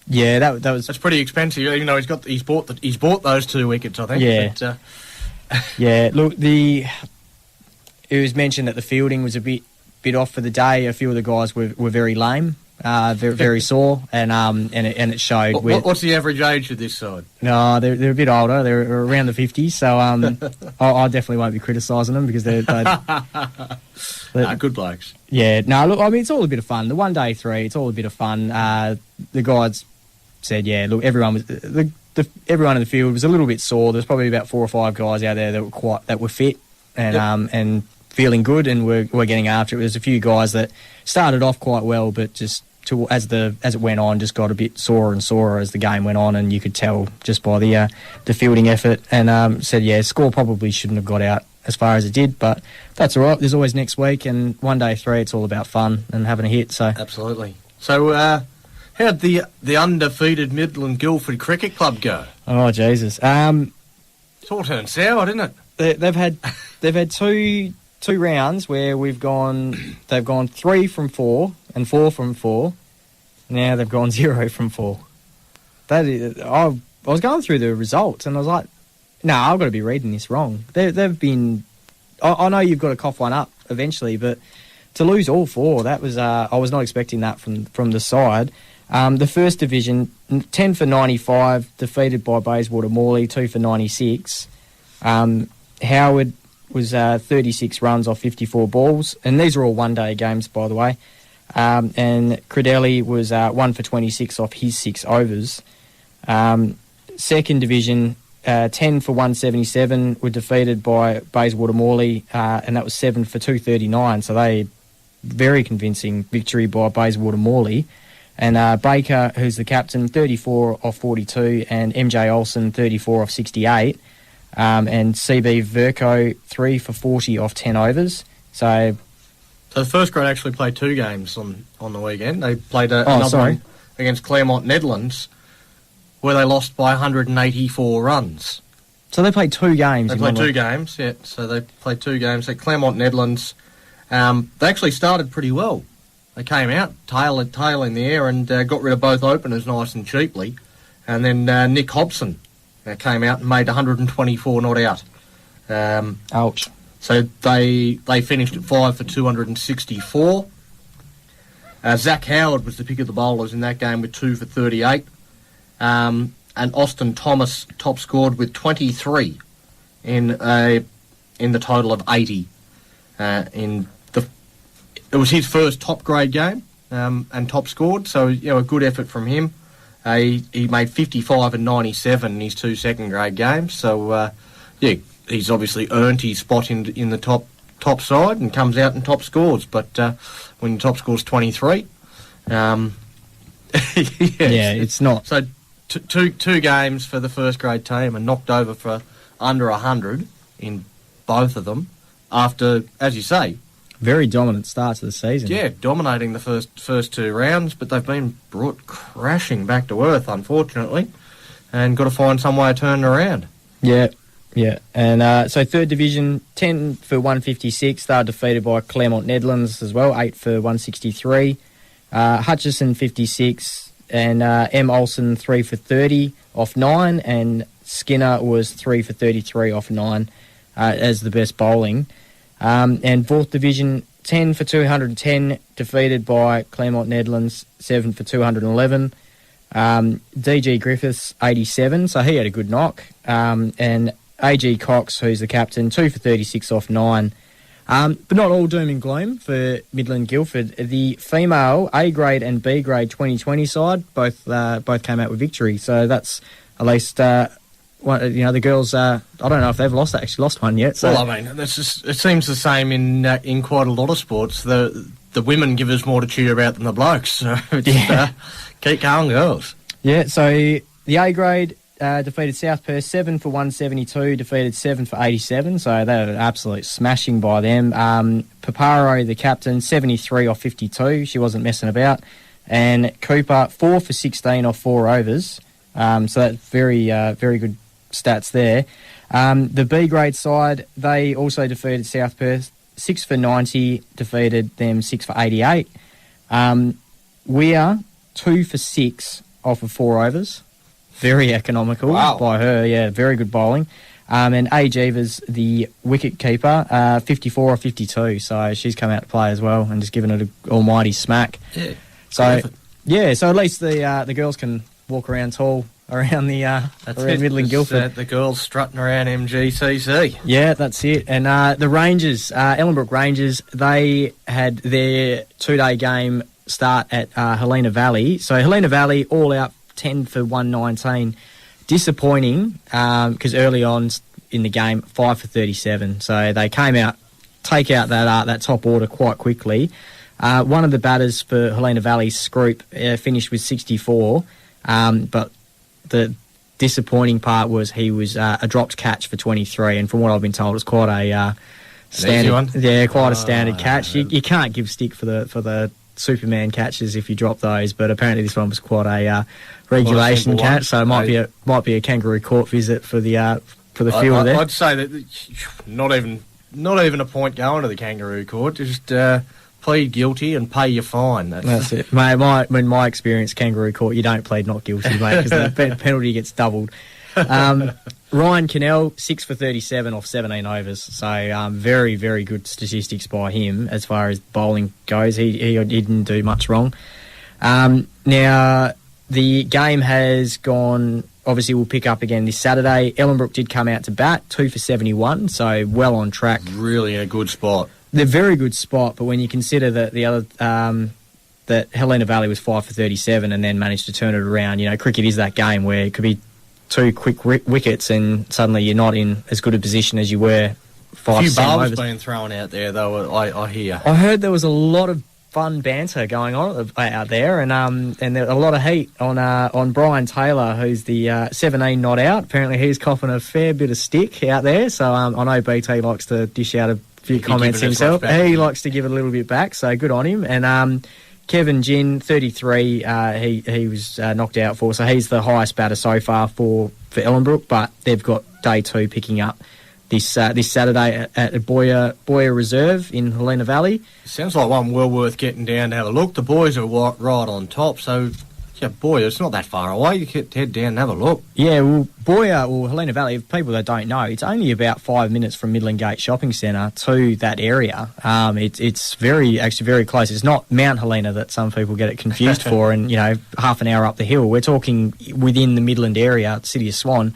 Yeah, that was... That's pretty expensive, even though he's bought those 2 wickets, I think. Yeah. But, yeah, look, it was mentioned that the fielding was a bit off for the day. A few of the guys were very lame, very sore, and it showed. What's the average age of this side? No, they're a bit older. They're around the 50s, so I definitely won't be criticising them because they're good blokes. Yeah, no, look, I mean, it's all a bit of fun. The 1 day 3, it's all a bit of fun. The guys said, yeah, look, everyone in the field was a little bit sore. There's probably about 4 or 5 guys out there that were fit and feeling good, and we're getting after it. There's a few guys that started off quite well, but just as it went on, just got a bit sorer and sorer as the game went on, and you could tell just by the fielding effort. And said, yeah, score probably shouldn't have got out as far as it did, but that's all right. There's always next week, and 1 day 3, it's all about fun and having a hit. So absolutely. So. How'd the undefeated Midland Guildford Cricket Club go? Oh Jesus! It's all turned sour, didn't it? They've had two rounds where they've gone 3 from 4 and 4 from 4. Now they've gone 0 from 4. I was going through the results and I was like, no, I've got to be reading this wrong. They've been. I know you've got to cough one up eventually, but to lose all 4, that was I was not expecting that from the side. The first division, 10 for 95, defeated by Bayswater Morley, 2 for 96. Howard was 36 runs off 54 balls, and these are all 1 day games, by the way. And Credelli was 1 for 26 off his 6 overs. Second division, 10 for 177 were defeated by Bayswater Morley, and that was 7 for 239. So they very convincing victory by Bayswater Morley. And Baker, who's the captain, 34 off 42, and MJ Olsen, 34 off 68. And CB Verco, 3 for 40 off 10 overs. So the first grade actually played 2 games on the weekend. They played another one against Claremont Nedlands, where they lost by 184 runs. So they played 2 games? They played 2 games, yeah. So they played 2 games. At Claremont Nedlands, they actually started pretty well. They came out, tail in the air, and got rid of both openers nice and cheaply. And then Nick Hobson came out and made 124 not out. Ouch. So they finished at 5 for 264. Zach Howard was the pick of the bowlers in that game with 2 for 38. And Austin Thomas top scored with 23 in the total of 80 It was his first top grade game and top scored, so a good effort from him. He made 55 and 97 in his 2 second grade games, so he's obviously earned his spot in the top side and comes out and top scores. But when your top score's 23, it's not. So two games for the first grade team and knocked over for under 100 in both of them after, as you say, very dominant start to the season. Yeah, dominating the first 2 rounds, but they've been brought crashing back to earth, unfortunately, and got to find some way of turning around. Yeah. And so third division, 10 for 156. They were defeated by Claremont Nedlands as well, 8 for 163. Hutchison, 56. And M. Olsen, 3 for 30 off 9. And Skinner was 3 for 33 off 9 as the best bowling. And fourth division, 10 for 210, defeated by Claremont Nedlands, 7 for 211. DG Griffiths, 87, so he had a good knock. And AG Cox, who's the captain, 2 for 36 off 9. But not all doom and gloom for Midland Guildford. The female A-grade and B-grade 2020 side both came out with victory, so that's at least... the girls, I don't know if they've actually lost one yet. So. Well, I mean, it seems the same in quite a lot of sports. The women give us more to cheer about than the blokes. So keep going, girls. Yeah, so the A grade defeated South Perth 7 for 172, defeated 7 for 87. So they were an absolute smashing by them. Paparo, the captain, 73 off 52. She wasn't messing about. And Cooper, 4 for 16 off 4 overs. So that's very good stats there. The B grade side, they also defeated South Perth 6 for 90, defeated them 6 for 88. We are 2 for 6 off of 4 overs. Very economical by her, yeah, very good bowling. And A.G. Evers, the wicket keeper, 54 or 52, so she's come out to play as well and just given it an almighty smack. Yeah. So at least the girls can walk around tall around the around Midland Guildford. The girls strutting around MGCC. Yeah, that's it. And the Rangers, Ellenbrook Rangers, they had their 2-day game start at Helena Valley. So Helena Valley all out 10 for 119. Disappointing because early on in the game, 5 for 37. So they came out, take out that top order quite quickly. One of the batters for Helena Valley, Scroop, finished with 64, but the disappointing part was he was a dropped catch for 23, and from what I've been told, it's quite a standard one. Yeah, quite a standard catch. You can't give stick for the Superman catches if you drop those, but apparently this one was quite a regulation catch, so it might be a kangaroo court visit for the field there. I'd say that not even a point going to the kangaroo court. Just plead guilty and pay your fine. That's it, mate. In my experience, kangaroo court, you don't plead not guilty, mate, because the penalty gets doubled. Ryan Cannell, 6 for 37 off 17 overs. So very, very good statistics by him as far as bowling goes. He didn't do much wrong. Now, the game has gone, obviously we'll pick up again this Saturday. Ellenbrook did come out to bat, 2 for 71, so well on track. Really a good spot. They're very good spot, but when you consider that the other... that Helena Valley was 5 for 37 and then managed to turn it around. You know, cricket is that game where it could be 2 quick wickets and suddenly you're not in as good a position as you were 5 A few balls overs. being thrown out there, though, I hear. I heard there was a lot of fun banter going on out there, and there a lot of heat on Brian Taylor, who's the 17 not out. Apparently he's coughing a fair bit of stick out there, so I know BT likes to dish out a few comments himself. He likes to give it a little bit back, so good on him. And Kevin Ginn, 33, he was knocked out for, so he's the highest batter so far for Ellenbrook, but they've got day 2 picking up this Saturday at Boyer Reserve in Helena Valley. Sounds like one well worth getting down to have a look. The boys are right on top, so yeah, Boyer, it's not that far away. You can head down and have a look. Yeah, well, Helena Valley, for people that don't know, it's only about 5 minutes from Midland Gate Shopping Centre to that area. It's actually very close. It's not Mount Helena that some people get it confused for, and half an hour up the hill. We're talking within the Midland area, City of Swan.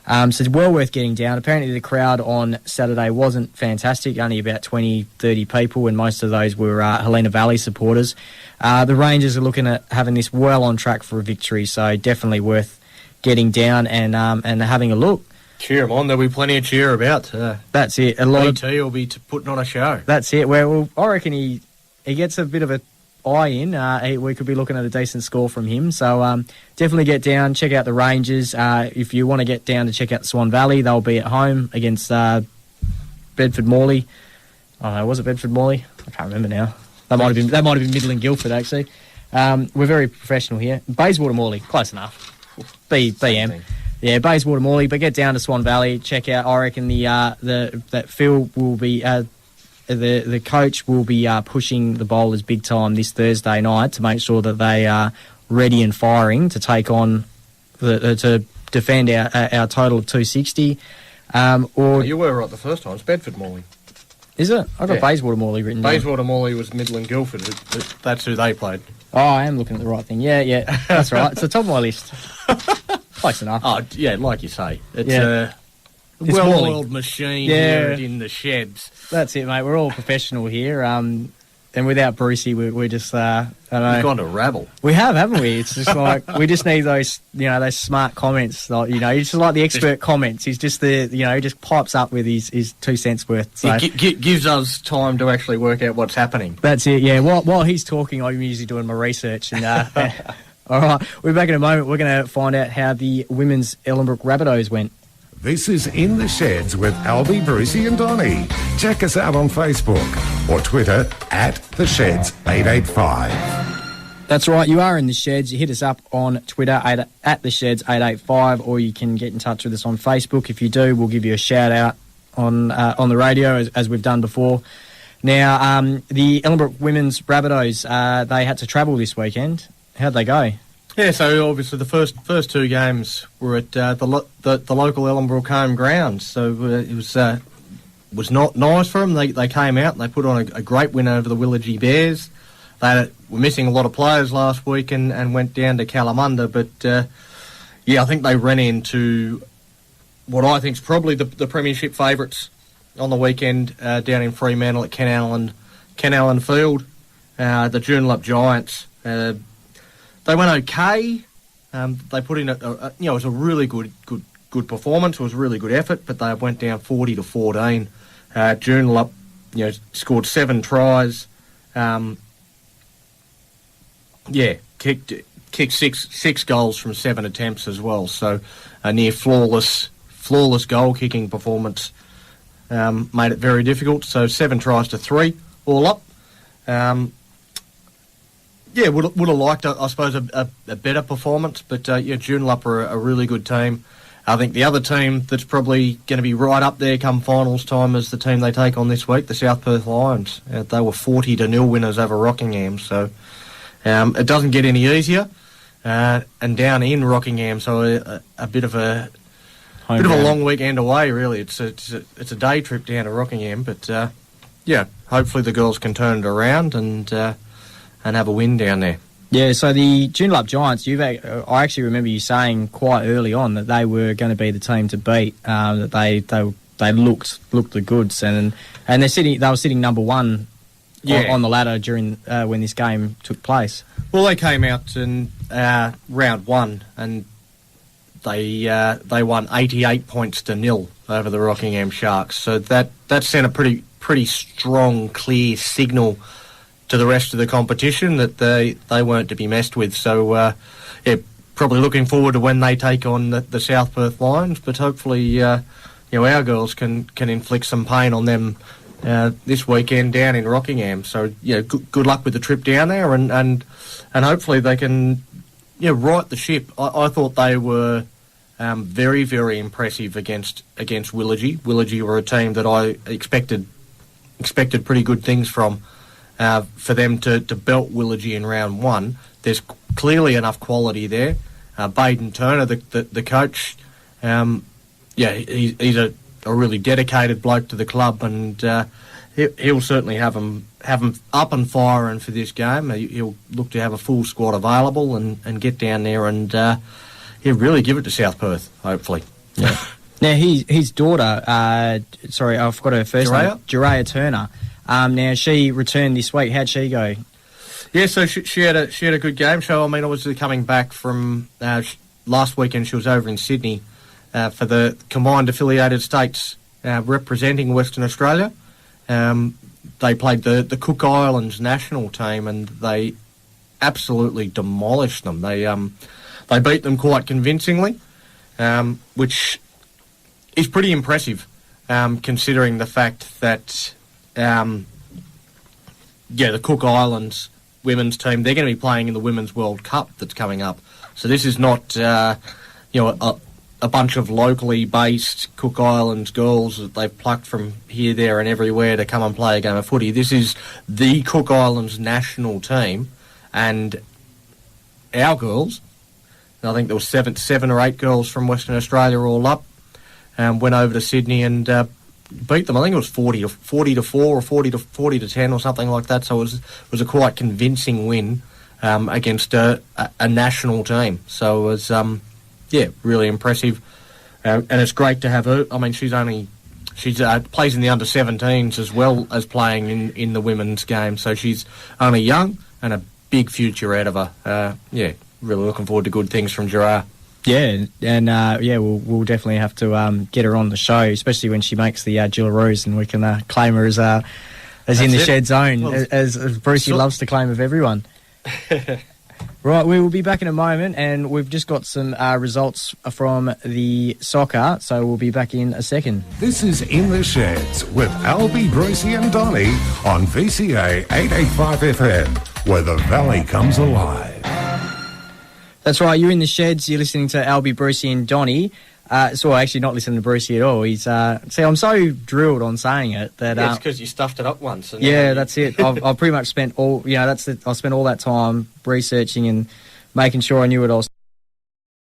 So it's well worth getting down. Apparently the crowd on Saturday wasn't fantastic, only about 20, 30 people, and most of those were Helena Valley supporters. The Rangers are looking at having this well on track for a victory, so definitely worth getting down and having a look. Cheer them on. There'll be plenty of cheer about. That's it. BT will be putting on a show. That's it. Well, I reckon he gets a bit of a eye in. We could be looking at a decent score from him. So definitely get down, check out the Rangers. If you want to get down to check out Swan Valley, they'll be at home against Bedford Morley. Oh, was it Bedford Morley? I can't remember now. That might have been Midland Guildford actually. We're very professional here. Bayswater Morley, close enough. BM. Yeah, Bayswater Morley, but get down to Swan Valley, check out. I reckon that Phil will be. The coach will be pushing the bowlers big time this Thursday night to make sure that they are ready and firing to take on to defend our total of 260. You were right the first time. It's Bedford Morley. Is it? I got Bayswater Morley written down. Bayswater Morley was Midland Guildford. That's who they played. Oh, I am looking at the right thing. Yeah, that's right. It's the top of my list. Close enough. Oh, yeah, like you say. It's well-oiled machine here in the sheds. That's it, mate. We're all professional here. And without Brucey, we're just, I don't know. We've gone to rabble. We have, haven't we? It's just like, we just need those, those smart comments. Like, just like the expert comments. He's just he just pipes up with his 2 cents worth. So. It gives us time to actually work out what's happening. That's it, yeah. While he's talking, I'm usually doing my research. And all right, we're back in a moment. We're going to find out how the women's Ellenbrook Rabbitohs went. This is In the Sheds with Albie, Brucey and Donnie. Check us out on Facebook or Twitter @TheSheds885. That's right, you are in the Sheds. You hit us up on Twitter @TheSheds885, or you can get in touch with us on Facebook. If you do, we'll give you a shout out on the radio as we've done before. Now, the Ellenbrook women's Rabbitohs, they had to travel this weekend. How'd they go? Yeah, so obviously the first two games were at the local Ellenbrook home grounds, so it was not nice for them. They came out and they put on a great win over the Willagee Bears. They were missing a lot of players last week and went down to Kalamunda, but I think they ran into what I think is probably the premiership favourites on the weekend down in Fremantle at Ken Allen Field, the Joondalup Giants. They went okay. They put in it was a really good performance. It was a really good effort, but they went down 40-14. Joondalup, scored 7 tries. Kicked six goals from 7 attempts as well. So a near flawless goal kicking performance made it very difficult. So 7 tries to 3 all up. Would have liked, I suppose, a better performance, but Joondalup are a really good team. I think the other team that's probably going to be right up there come finals time is the team they take on this week, the South Perth Lions. They were 40-0 winners over Rockingham, so it doesn't get any easier. And down in Rockingham, so a bit of a long weekend away, really. It's a day trip down to Rockingham, but hopefully the girls can turn it around and have a win down there. Yeah, so the Joondalup Giants, I actually remember you saying quite early on that they were going to be the team to beat. That they looked the goods, and they were sitting number 1 on the ladder during when this game took place. Well, they came out in round 1 and they won 88 points to 0 over the Rockingham Sharks. So that sent a pretty strong, clear signal to the rest of the competition that they weren't to be messed with. So, probably looking forward to when they take on the South Perth Lions, but hopefully, our girls can inflict some pain on them this weekend down in Rockingham. So, good luck with the trip down there, and hopefully they can, right the ship. I thought they were very, very impressive against Willagee. Willagee were a team that I expected pretty good things from. For them to belt Willagee in round 1, there's clearly enough quality there. Baden Turner, the coach, he's a really dedicated bloke to the club, and he'll certainly have them up and firing for this game. He'll look to have a full squad available and get down there and he'll really give it to South Perth, hopefully. Yeah. Now his daughter, sorry, I forgot her first name, Jerea Turner. Now she returned this week. How'd she go? Yeah, so she had a good game. So I mean, obviously coming back from last weekend, she was over in Sydney for the combined affiliated states representing Western Australia. They played the Cook Islands national team and they absolutely demolished them. They beat them quite convincingly, which is pretty impressive considering the fact that. The Cook Islands women's team, they're going to be playing in the Women's World Cup that's coming up. So this is not, a bunch of locally based Cook Islands girls that they've plucked from here, there and everywhere to come and play a game of footy. This is the Cook Islands national team, and our girls, I think there were seven or eight girls from Western Australia all up, went over to Sydney and beat them. I think it was 40 to 4 or 40 to 10 or something like that. So it was a quite convincing win against a national team. So it was really impressive, and it's great to have her. I mean, she plays in the under-17s as well as playing in the women's game. So she's only young and a big future ahead of her. Really looking forward to good things from Gerard. Yeah, and we'll definitely have to get her on the show, especially when she makes the Jillaroos, and we can claim her as in the shed zone, well, as Brucey loves to claim of everyone. Right, we will be back in a moment, and we've just got some results from the soccer, so we'll be back in a second. This is In the Sheds with Albie, Brucey and Donnie on VCA 885 FM, where the valley comes alive. That's right, you're in the Sheds, you're listening to Albie, Brucey and Donnie. Actually not listening to Brucey at all. He's I'm so drilled on saying it that... it's because you stuffed it up once. That's it. I've pretty much spent all... I spent all that time researching and making sure I knew what I was